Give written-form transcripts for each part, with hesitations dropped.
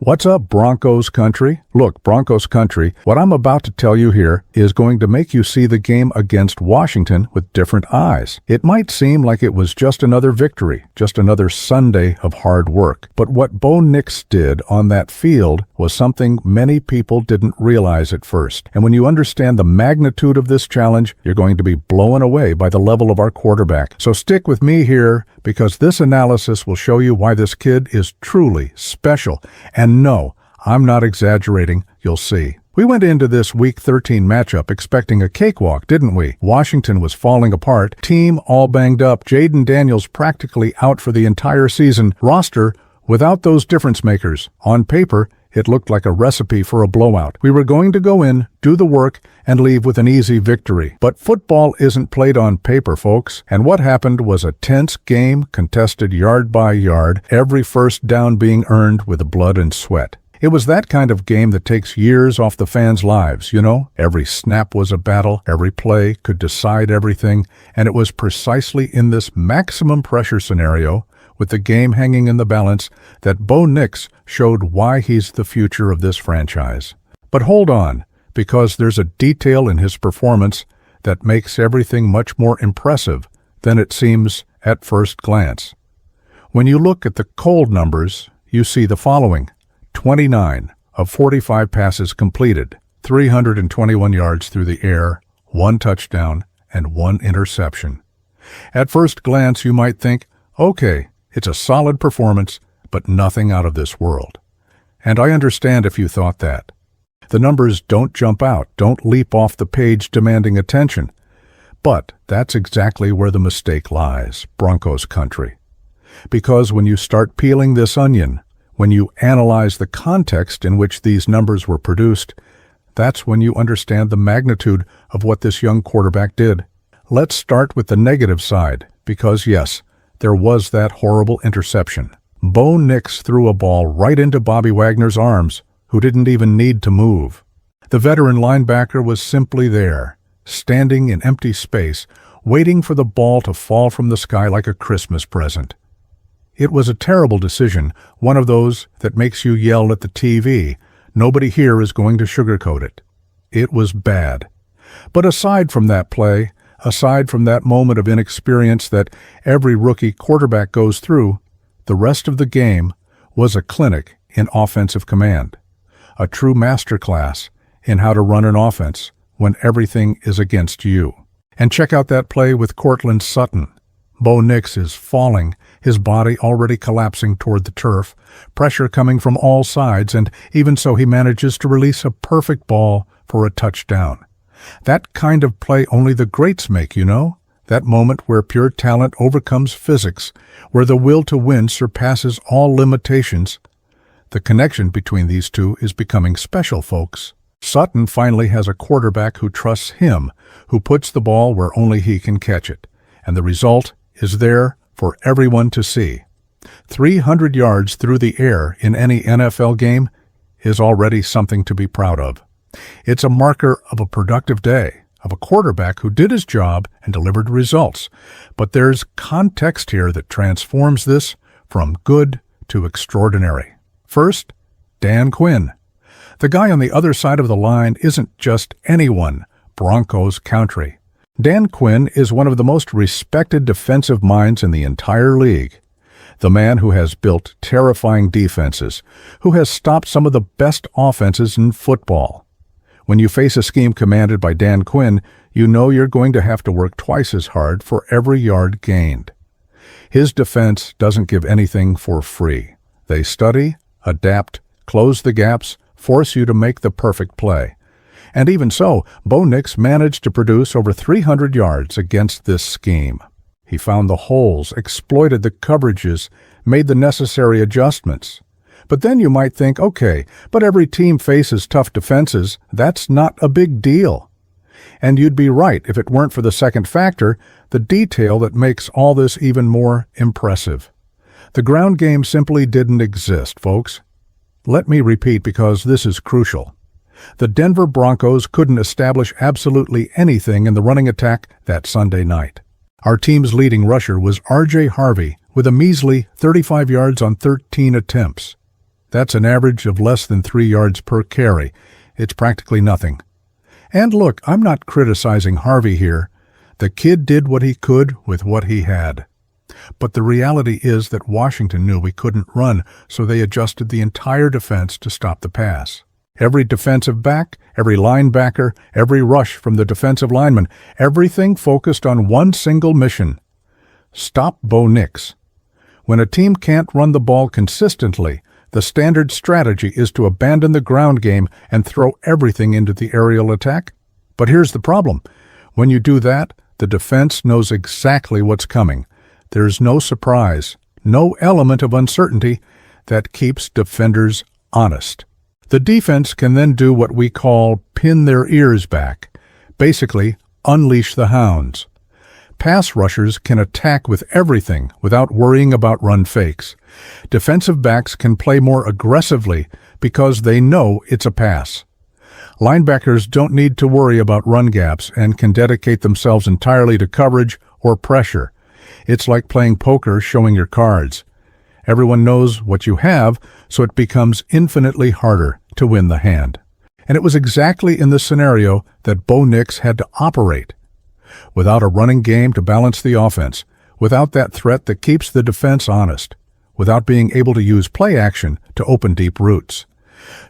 What's up, Broncos country? Look, Broncos country, what I'm about to tell you here is going to make you see the game against Washington with different eyes. It might seem like it was just another victory, just another Sunday of hard work. But what Bo Nix did on that field was something many people didn't realize at first. And when you understand the magnitude of this challenge, you're going to be blown away by the level of our quarterback. So stick with me here, because this analysis will show you why this kid is truly special. And no, I'm not exaggerating, you'll see. We went into this Week 13 matchup expecting a cakewalk, didn't we? Washington was falling apart, team all banged up, Jaden Daniels practically out for the entire season, roster without those difference makers. On paper, it looked like a recipe for a blowout. We were going to go in, do the work, and leave with an easy victory. But football isn't played on paper, folks. And what happened was a tense game, contested yard by yard, every first down being earned with blood and sweat. It was that kind of game that takes years off the fans' lives, you know? Every snap was a battle, every play could decide everything, and it was precisely in this maximum pressure scenario, with the game hanging in the balance, that Bo Nix showed why he's the future of this franchise. But hold on, because there's a detail in his performance that makes everything much more impressive than it seems at first glance. When you look at the cold numbers, you see the following: 29 of 45 passes completed, 321 yards through the air, 1 touchdown, and 1 interception. At first glance, you might think, okay, it's a solid performance, but nothing out of this world. And I understand if you thought that. The numbers don't jump out, don't leap off the page demanding attention. But that's exactly where the mistake lies, Broncos country. Because when you start peeling this onion, when you analyze the context in which these numbers were produced, that's when you understand the magnitude of what this young quarterback did. Let's start with the negative side, because yes, there was that horrible interception. Bo Nix threw a ball right into Bobby Wagner's arms, who didn't even need to move. The veteran linebacker was simply there, standing in empty space, waiting for the ball to fall from the sky like a Christmas present. It was a terrible decision, one of those that makes you yell at the TV. Nobody here is going to sugarcoat it. It was bad. But aside from that play, aside from that moment of inexperience that every rookie quarterback goes through, the rest of the game was a clinic in offensive command, a true masterclass in how to run an offense when everything is against you. And check out that play with Courtland Sutton. Bo Nix is falling, his body already collapsing toward the turf, pressure coming from all sides, and even so he manages to release a perfect ball for a touchdown. That kind of play only the greats make, you know? That moment where pure talent overcomes physics, where the will to win surpasses all limitations. The connection between these two is becoming special, folks. Sutton finally has a quarterback who trusts him, who puts the ball where only he can catch it. And the result is there for everyone to see. 300 yards through the air in any NFL game is already something to be proud of. It's a marker of a productive day, of a quarterback who did his job and delivered results. But there's context here that transforms this from good to extraordinary. First, Dan Quinn. The guy on the other side of the line isn't just anyone, Broncos country. Dan Quinn is one of the most respected defensive minds in the entire league. The man who has built terrifying defenses, who has stopped some of the best offenses in football. When you face a scheme commanded by Dan Quinn, you know you're going to have to work twice as hard for every yard gained. His defense doesn't give anything for free. They study, adapt, close the gaps, force you to make the perfect play. And even so, Bo Nix managed to produce over 300 yards against this scheme. He found the holes, exploited the coverages, made the necessary adjustments. But then you might think, okay, but every team faces tough defenses. That's not a big deal. And you'd be right if it weren't for the second factor, the detail that makes all this even more impressive. The ground game simply didn't exist, folks. Let me repeat, because this is crucial. The Denver Broncos couldn't establish absolutely anything in the running attack that Sunday night. Our team's leading rusher was R.J. Harvey with a measly 35 yards on 13 attempts. That's an average of less than 3 yards per carry. It's practically nothing. And look, I'm not criticizing Harvey here. The kid did what he could with what he had. But the reality is that Washington knew we couldn't run, so they adjusted the entire defense to stop the pass. Every defensive back, every linebacker, every rush from the defensive lineman, everything focused on one single mission: stop Bo Nix. When a team can't run the ball consistently, the standard strategy is to abandon the ground game and throw everything into the aerial attack. But here's the problem. When you do that, the defense knows exactly what's coming. There's no surprise, no element of uncertainty that keeps defenders honest. The defense can then do what we call pin their ears back, basically unleash the hounds. Pass rushers can attack with everything without worrying about run fakes. Defensive backs can play more aggressively because they know it's a pass. Linebackers don't need to worry about run gaps and can dedicate themselves entirely to coverage or pressure. It's like playing poker, showing your cards. Everyone knows what you have, so it becomes infinitely harder to win the hand. And it was exactly in this scenario that Bo Nix had to operate. Without a running game to balance the offense, without that threat that keeps the defense honest, without being able to use play action to open deep routes.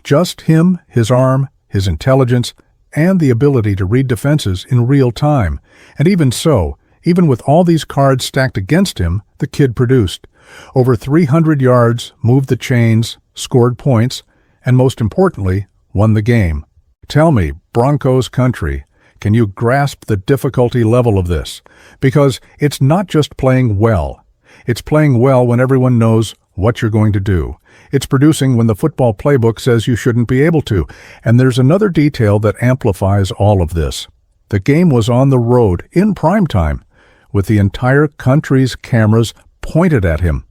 Just him, his arm, his intelligence, and the ability to read defenses in real time. And even so, even with all these cards stacked against him, the kid produced. Over 300 yards, moved the chains, scored points, and most importantly, won the game. Tell me, Broncos country, can you grasp the difficulty level of this? Because it's not just playing well. It's playing well when everyone knows what you're going to do. It's producing when the football playbook says you shouldn't be able to. And there's another detail that amplifies all of this. The game was on the road, in prime time, with the entire country's cameras pointed at him.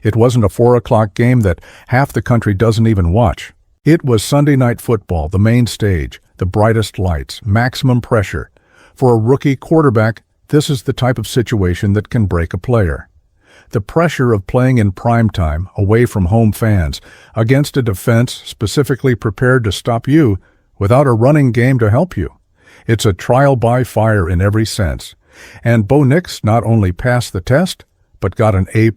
It wasn't a 4 o'clock game that half the country doesn't even watch. It was Sunday Night Football, the main stage, the brightest lights, maximum pressure. For a rookie quarterback, this is the type of situation that can break a player. The pressure of playing in prime time, away from home fans, against a defense specifically prepared to stop you without a running game to help you. It's a trial by fire in every sense. And Bo Nix not only passed the test, but got an A+.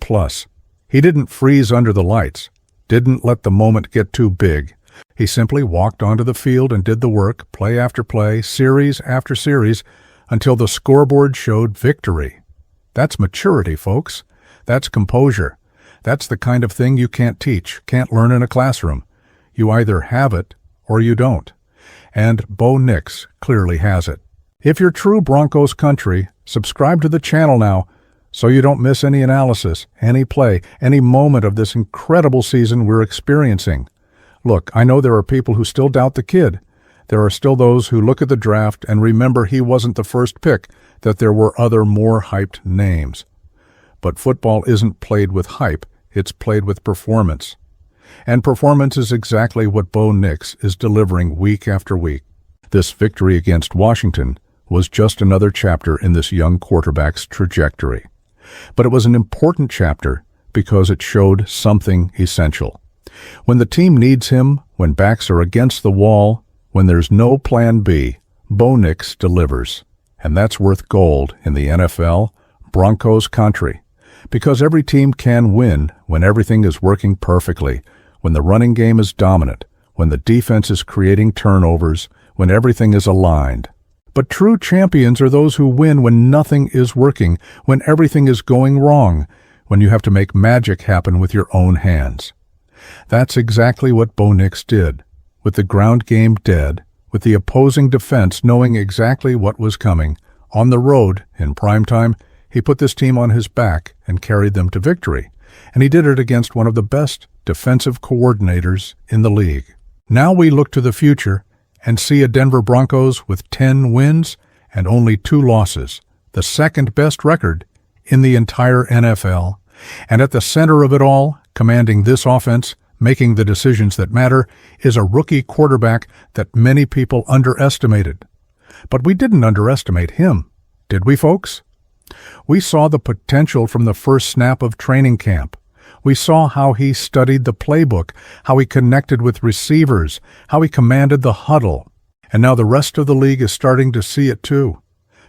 He didn't freeze under the lights, didn't let the moment get too big. He simply walked onto the field and did the work, play after play, series after series, until the scoreboard showed victory. That's maturity, folks. That's composure. That's the kind of thing you can't teach, can't learn in a classroom. You either have it or you don't. And Bo Nix clearly has it. If you're true Broncos country, subscribe to the channel now so you don't miss any analysis, any play, any moment of this incredible season we're experiencing. Look, I know there are people who still doubt the kid. There are still those who look at the draft and remember he wasn't the first pick, that there were other more hyped names. But football isn't played with hype, it's played with performance. And performance is exactly what Bo Nix is delivering week after week. This victory against Washington was just another chapter in this young quarterback's trajectory. But it was an important chapter because it showed something essential. When the team needs him, when backs are against the wall, when there's no plan B, Bo Nix delivers. And that's worth gold in the NFL, Broncos country. Because every team can win when everything is working perfectly, when the running game is dominant, when the defense is creating turnovers, when everything is aligned. But true champions are those who win when nothing is working, when everything is going wrong, when you have to make magic happen with your own hands. That's exactly what Bo Nix did, with the ground game dead, with the opposing defense knowing exactly what was coming. On the road, in prime time, he put this team on his back and carried them to victory. And he did it against one of the best defensive coordinators in the league. Now we look to the future and see a Denver Broncos with 10 wins and only 2 losses, the second best record in the entire NFL. And at the center of it all, commanding this offense, making the decisions that matter, is a rookie quarterback that many people underestimated. But we didn't underestimate him, did we, folks? We saw the potential from the first snap of training camp. We saw how he studied the playbook, how he connected with receivers, how he commanded the huddle. And now the rest of the league is starting to see it too,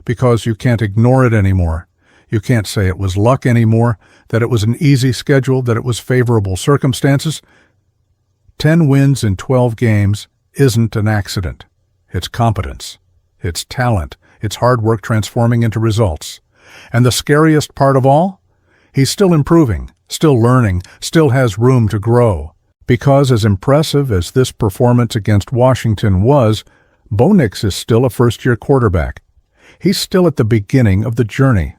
because you can't ignore it anymore. You can't say it was luck anymore, that it was an easy schedule, that it was favorable circumstances. 10 wins in 12 games isn't an accident. It's competence. It's talent. It's hard work transforming into results. And the scariest part of all? He's still improving, still learning, still has room to grow. Because as impressive as this performance against Washington was, Bo Nix is still a first-year quarterback. He's still at the beginning of the journey.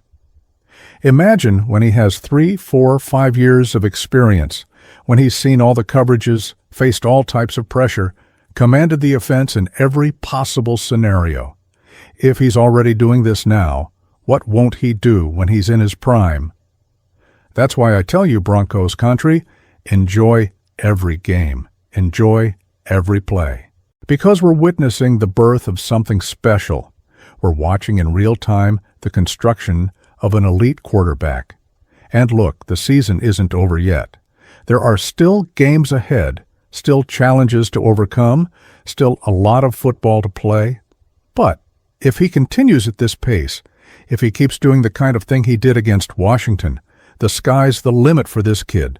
Imagine when he has 3, 4, 5 years of experience, when he's seen all the coverages, faced all types of pressure, commanded the offense in every possible scenario. If he's already doing this now, what won't he do when he's in his prime? That's why I tell you, Broncos country, enjoy every game. Enjoy every play. Because we're witnessing the birth of something special. We're watching in real time the construction of an elite quarterback. And look, the season isn't over yet. There are still games ahead, still challenges to overcome, still a lot of football to play. But if he continues at this pace, if he keeps doing the kind of thing he did against Washington, the sky's the limit for this kid.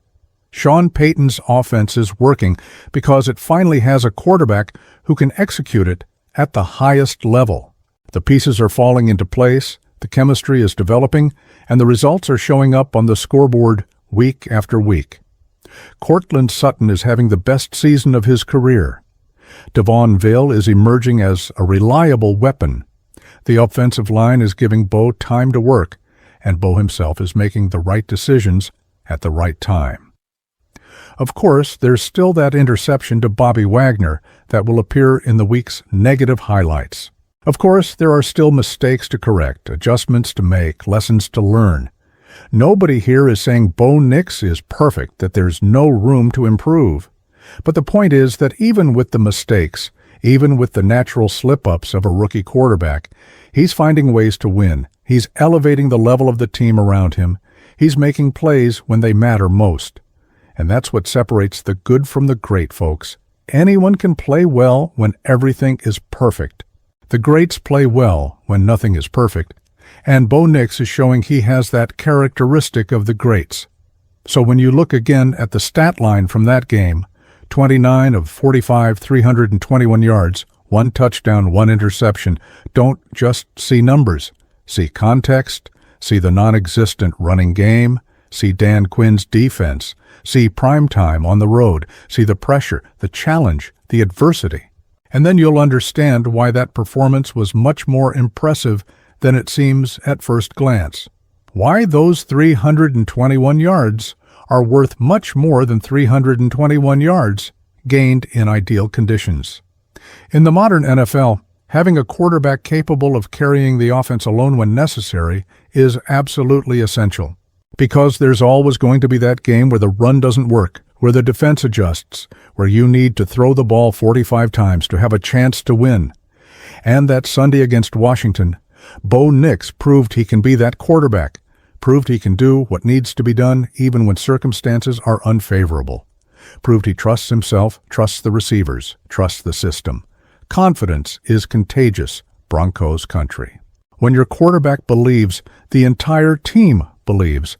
Sean Payton's offense is working because it finally has a quarterback who can execute it at the highest level. The pieces are falling into place, the chemistry is developing, and the results are showing up on the scoreboard week after week. Courtland Sutton is having the best season of his career. Devon Vale is emerging as a reliable weapon. The offensive line is giving Bo time to work, and Bo himself is making the right decisions at the right time. Of course, there's still that interception to Bobby Wagner that will appear in the week's negative highlights. Of course, there are still mistakes to correct, adjustments to make, lessons to learn. Nobody here is saying Bo Nix is perfect, that there's no room to improve. But the point is that even with the mistakes, even with the natural slip-ups of a rookie quarterback, he's finding ways to win. He's elevating the level of the team around him. He's making plays when they matter most. And that's what separates the good from the great, folks. Anyone can play well when everything is perfect. The greats play well when nothing is perfect, and Bo Nix is showing he has that characteristic of the greats. So when you look again at the stat line from that game, 29 of 45, 321 yards, 1 touchdown, 1 interception, don't just see numbers. See context, see the non-existent running game, see Dan Quinn's defense, see prime time on the road, see the pressure, the challenge, the adversity. And then you'll understand why that performance was much more impressive than it seems at first glance. Why those 321 yards are worth much more than 321 yards gained in ideal conditions. In the modern NFL, having a quarterback capable of carrying the offense alone when necessary is absolutely essential. Because there's always going to be that game where the run doesn't work, where the defense adjusts, where you need to throw the ball 45 times to have a chance to win. And that Sunday against Washington, Bo Nix proved he can be that quarterback, proved he can do what needs to be done even when circumstances are unfavorable, proved he trusts himself, trusts the receivers, trusts the system. Confidence is contagious, Broncos country. When your quarterback believes, the entire team believes.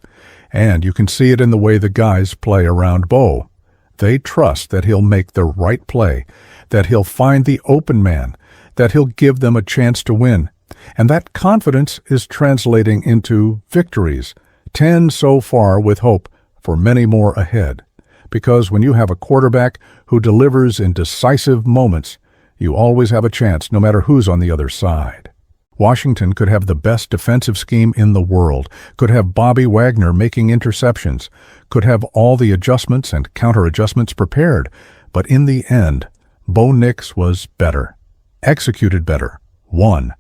And you can see it in the way the guys play around Bo. They trust that he'll make the right play, that he'll find the open man, that he'll give them a chance to win. And that confidence is translating into victories, 10 so far with hope for many more ahead. Because when you have a quarterback who delivers in decisive moments, you always have a chance no matter who's on the other side. Washington could have the best defensive scheme in the world, could have Bobby Wagner making interceptions, could have all the adjustments and counter-adjustments prepared, but in the end, Bo Nix was better, executed better, won.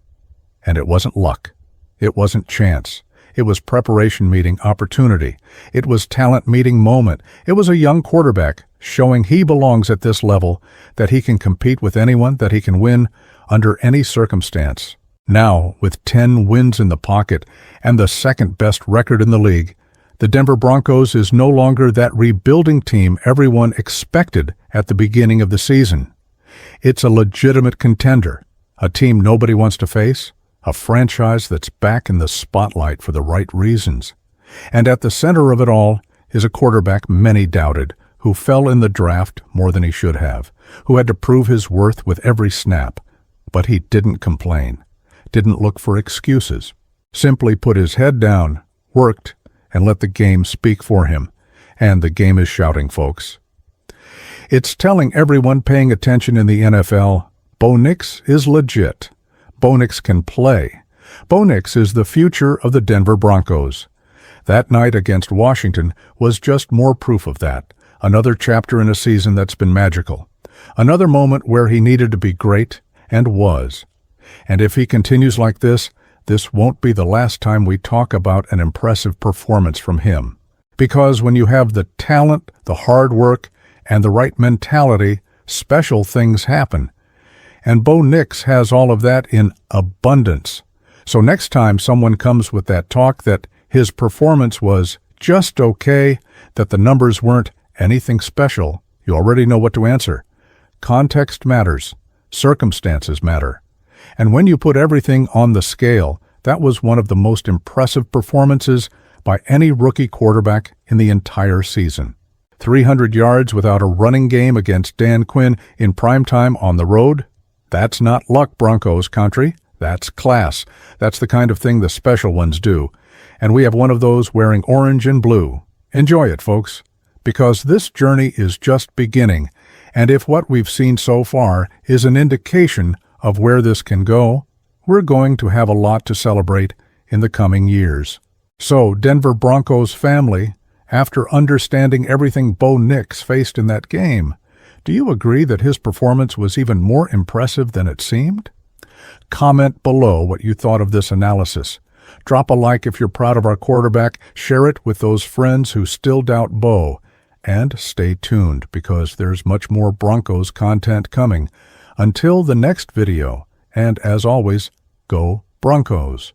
And it wasn't luck. It wasn't chance. It was preparation meeting opportunity. It was talent meeting moment. It was a young quarterback showing he belongs at this level, that he can compete with anyone, that he can win under any circumstance. Now, with 10 wins in the pocket and the second-best record in the league, The Denver Broncos is no longer that rebuilding team everyone expected at the beginning of the season. It's a legitimate contender, a team nobody wants to face, a franchise that's back in the spotlight for the right reasons. And at the center of it all is a quarterback many doubted, who fell in the draft more than he should have, who had to prove his worth with every snap. But he didn't complain, didn't look for excuses, simply put his head down, worked, and let the game speak for him. And the game is shouting, folks. It's telling everyone paying attention in the NFL, Bo Nix is legit. Bo Nix can play. Bo Nix is the future of the Denver Broncos. That night against Washington was just more proof of that. Another chapter in a season that's been magical. Another moment where he needed to be great, and was. And if he continues like this won't be the last time we talk about an impressive performance from him. Because when you have the talent, the hard work, and the right mentality, special things happen. And Bo Nix has all of that in abundance. So next time someone comes with that talk that his performance was just okay, that the numbers weren't anything special, you already know what to answer. Context matters. Circumstances matter. And when you put everything on the scale, that was one of the most impressive performances by any rookie quarterback in the entire season. 300 yards without a running game against Dan Quinn in primetime on the road? That's not luck, Broncos country. That's class. That's the kind of thing the special ones do. And we have one of those wearing orange and blue. Enjoy it, folks. Because this journey is just beginning, and if what we've seen so far is an indication of where this can go, we're going to have a lot to celebrate in the coming years. So, Denver Broncos family, after understanding everything Bo Nix faced in that game, do you agree that his performance was even more impressive than it seemed? Comment below what you thought of this analysis. Drop a like if you're proud of our quarterback, share it with those friends who still doubt Bo, and stay tuned because there's much more Broncos content coming. Until the next video, and as always, go Broncos!